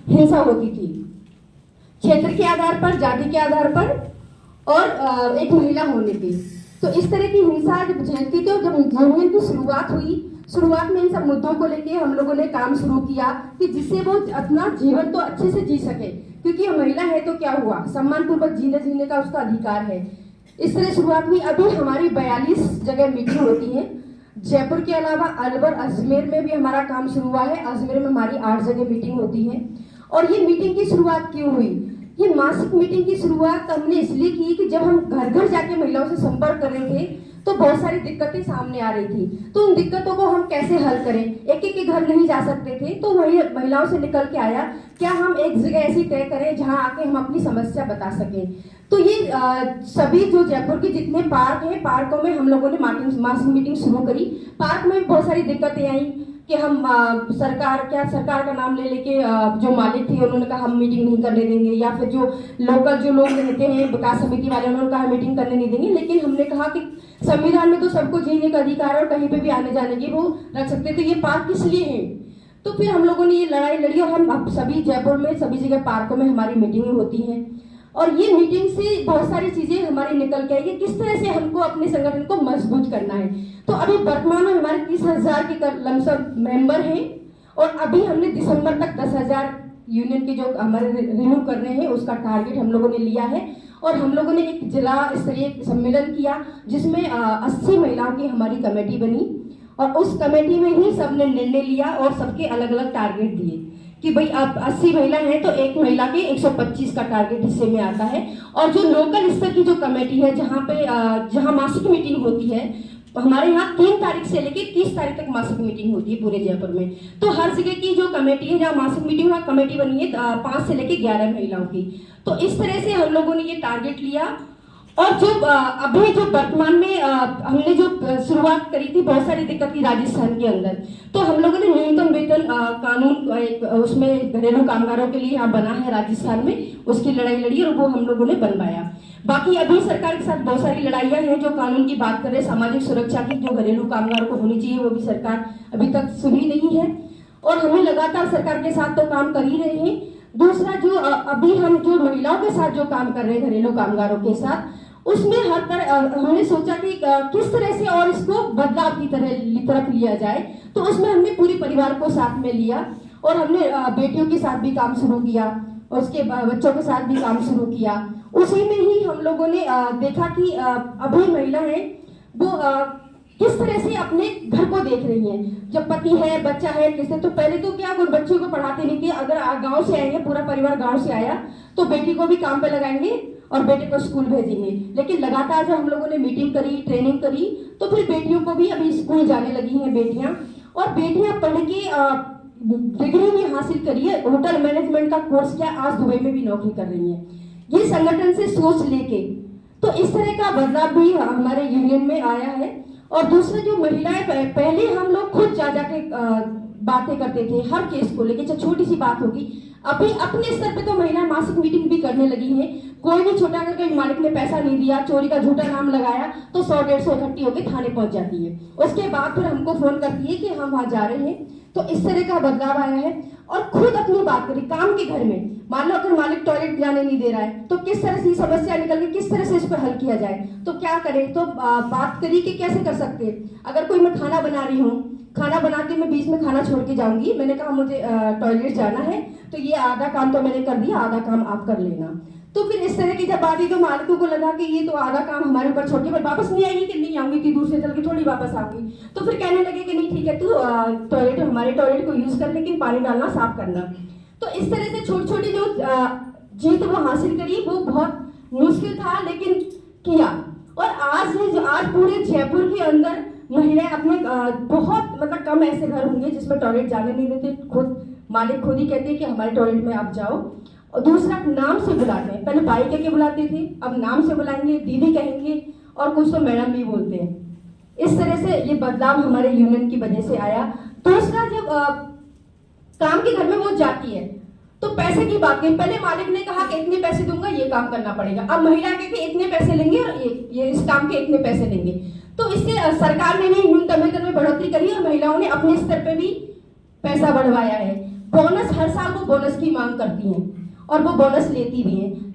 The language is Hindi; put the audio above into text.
हिंसा होती थी, क्षेत्र के आधार पर, जाति के आधार पर और एक महिला होने पे। तो इस तरह की हिंसा जब झेलती थी, जब यूनियन की शुरुआत हुई, शुरुआत में इन सब मुद्दों को लेके हम लोगों ने काम शुरू किया कि जिससे वो अपना जीवन तो अच्छे से जी सके, क्योंकि महिला है तो क्या हुआ, सम्मानपूर्वक जीने का उसका अधिकार है। इस तरह शुरुआत हुई। अभी हमारी 42 जगह मीटिंग होती है। जयपुर के अलावा अलवर, अजमेर में भी हमारा काम शुरू हुआ है। अजमेर में हमारी 8 जगह मीटिंग होती है। और ये मीटिंग की शुरुआत क्यों हुई? ये मासिक मीटिंग की शुरुआत हमने इसलिए की कि जब हम घर घर जाके महिलाओं से संपर्क कर रहे थे तो बहुत सारी दिक्कतें सामने आ रही थी। तो उन दिक्कतों को हम कैसे हल करें, एक एक के घर नहीं जा सकते थे, तो वही महिलाओं से निकल के आया क्या हम एक जगह ऐसी तय करें जहां आके हम अपनी समस्या बता सकें। तो ये सभी जो जयपुर के जितने पार्क हैं, पार्कों में हम लोगों ने मासिक मीटिंग शुरू करी। पार्क में बहुत सारी दिक्कतें आई कि हम सरकार का नाम ले लेके जो मालिक थे उन्होंने कहा हम मीटिंग नहीं करने देंगे, या फिर जो लोकल जो लोग रहते हैं विकास समिति वाले उन्होंने कहा मीटिंग करने नहीं देंगे। लेकिन हमने कहा कि संविधान में तो सबको जीने का अधिकार है और कहीं पे भी आने जाने की वो रख सकते, तो ये पार्क किस लिए है। तो फिर हम लोगों ने ये लड़ाई लड़ी और हम अब सभी जयपुर में सभी जगह पार्कों में हमारी मीटिंगें होती हैं। और ये मीटिंग से बहुत सारी चीजें हमारी निकल के आई कि किस तरह से हमको अपने संगठन को मजबूत करना है। तो अभी वर्तमान में हमारे 30,000 के लमसम मेंबर हैं और अभी हमने दिसंबर तक 10,000 यूनियन के जो हमारे रिन्यू करने हैं उसका टारगेट हम लोगों ने लिया है। और हम लोगों ने एक जिला स्तरीय सम्मेलन किया जिसमें 80 महिलाओं की हमारी कमेटी बनी और उस कमेटी में ही सबने निर्णय लिया और सबके अलग अलग टारगेट दिए कि भाई अब 80 महिला हैं तो एक महिला के 125 का टारगेट हिस्से में आता है। और जो लोकल स्तर की जो कमेटी है जहां मासिक मीटिंग होती है, हमारे यहाँ 3 तारीख से लेके 30 तारीख तक मासिक मीटिंग होती है पूरे जयपुर में। तो हर जगह की जो कमेटी है जहाँ मासिक मीटिंग वहाँ कमेटी बनी है 5 से लेके 11 महिलाओं की। तो इस तरह से हम लोगों ने ये टारगेट लिया। और जो अभी जो वर्तमान में हमने जो शुरुआत करी थी, बहुत सारी दिक्कत थी राजस्थान के अंदर, तो हम लोगों ने न्यूनतम वेतन कानून एक उसमें घरेलू कामगारों के लिए यहाँ बना है राजस्थान में, उसकी लड़ाई लड़ी और वो हम लोगों ने बनवाया। बाकी अभी सरकार के साथ बहुत सारी लड़ाइयाँ हैं जो कानून की बात कर रहे हैं, सामाजिक सुरक्षा की जो घरेलू कामगारों को होनी चाहिए वो भी सरकार अभी तक सुनी नहीं है और हमें लगातार सरकार के साथ तो काम कर ही रहे हैं। दूसरा जो अभी हम जो महिलाओं के साथ जो काम कर रहे हैं घरेलू कामगारों के साथ, उसमें हर तरह हमने सोचा कि किस तरह से और इसको बदलाव की तरफ लिया जाए। तो उसमें हमने पूरे परिवार को साथ में लिया और हमने बेटियों के साथ भी काम शुरू किया, उसके बच्चों के साथ भी काम शुरू किया। उसी में ही हम लोगों ने देखा कि अभी महिला है वो किस तरह से अपने घर को देख रही हैं। जब पति है, बच्चा है, किससे, तो पहले तो क्या वो बच्चों को पढ़ाते नहीं थे। अगर गांव से आएंगे, पूरा परिवार गांव से आया तो बेटी को भी काम पे लगाएंगे और बेटे को स्कूल भेजेंगे। लेकिन लगातार जब हम लोगों ने मीटिंग करी, ट्रेनिंग करी, तो फिर बेटियों को भी अभी स्कूल जाने लगी हैं बेटियां, और बेटियां पढ़ के डिग्री भी हासिल करी है। होटल मैनेजमेंट का कोर्स किया, आज दुबई में भी नौकरी कर रही है, ये संगठन से सोच लेके। तो इस तरह का बदलाव भी हमारे यूनियन में आया है। और दूसरा जो महिलाएं, पहले हम लोग खुद जा जाके बातें करते थे हर केस को लेके, चाहे छोटी सी बात होगी। अभी अपने स्तर पे तो महिलाएं मासिक मीटिंग भी करने लगी हैं। कोई भी छोटा करके मालिक ने पैसा नहीं दिया, चोरी का झूठा नाम लगाया, तो 100-150 इकट्ठी होकर थाने पहुंच जाती है। उसके बाद फिर हमको फोन करती है कि हम वहां जा रहे हैं। तो इस तरह का बदलाव आया है। और खुद अपनी बात करी काम के घर में, मान लो अगर मालिक टॉयलेट जाने नहीं दे रहा है तो किस तरह से समस्या निकल के किस तरह से इस पर हल किया जाए, तो क्या करें। तो बात करी कि कैसे कर सकते हैं। अगर कोई मैं खाना बना रही हूँ, खाना बनाते मैं बीच में खाना छोड़ के जाऊंगी, मैंने कहा मुझे टॉयलेट जाना है, तो ये आधा काम तो मैंने कर दिया, आधा काम आप कर लेना। तो फिर इस तरह की जब बात हुई तो मालिकों को लगा कि ये तो आधा काम हमारे ऊपर छोड़ के पर वापस नहीं आएगी, कि नहीं आऊंगी, कि दूर से चल के थोड़ी वापस आऊंगी। तो फिर कहने लगे कि नहीं ठीक है, तू टॉयलेट हमारे टॉयलेट को यूज कर, लेकिन पानी डालना, साफ करना। तो इस तरह से छोटी छोटी जो जीत वो हासिल करी, वो बहुत मुश्किल था लेकिन किया। और आज पूरे जयपुर के अंदर महिलाएं अपने बहुत मतलब कम ऐसे घर होंगे जिसमें टॉयलेट जाने नहीं देते, खुद मालिक खुद ही कहते हैं कि हमारे टॉयलेट में आप जाओ। और दूसरा नाम से बुलाते हैं, पहले भाई कह के बुलाते थे, अब नाम से बुलाएंगे, दीदी कहेंगे, और कुछ तो मैडम भी बोलते हैं। इस तरह से ये बदलाव हमारे यूनियन की वजह से आया। दूसरा जब काम के घर में वो जाती है तो पैसे की बात की, पहले मालिक ने कहा कि इतने पैसे दूंगा, ये काम करना पड़ेगा। अब महिला कहती है इतने पैसे लेंगे और ये इस काम के इतने पैसे लेंगे। तो इससे सरकार ने भी न्यूनतम वेतन में बढ़ोतरी करी और महिलाओं ने अपने स्तर पे भी पैसा बढ़वाया है। बोनस, हर साल वो बोनस की मांग करती हैं और वो बोनस लेती भी हैं।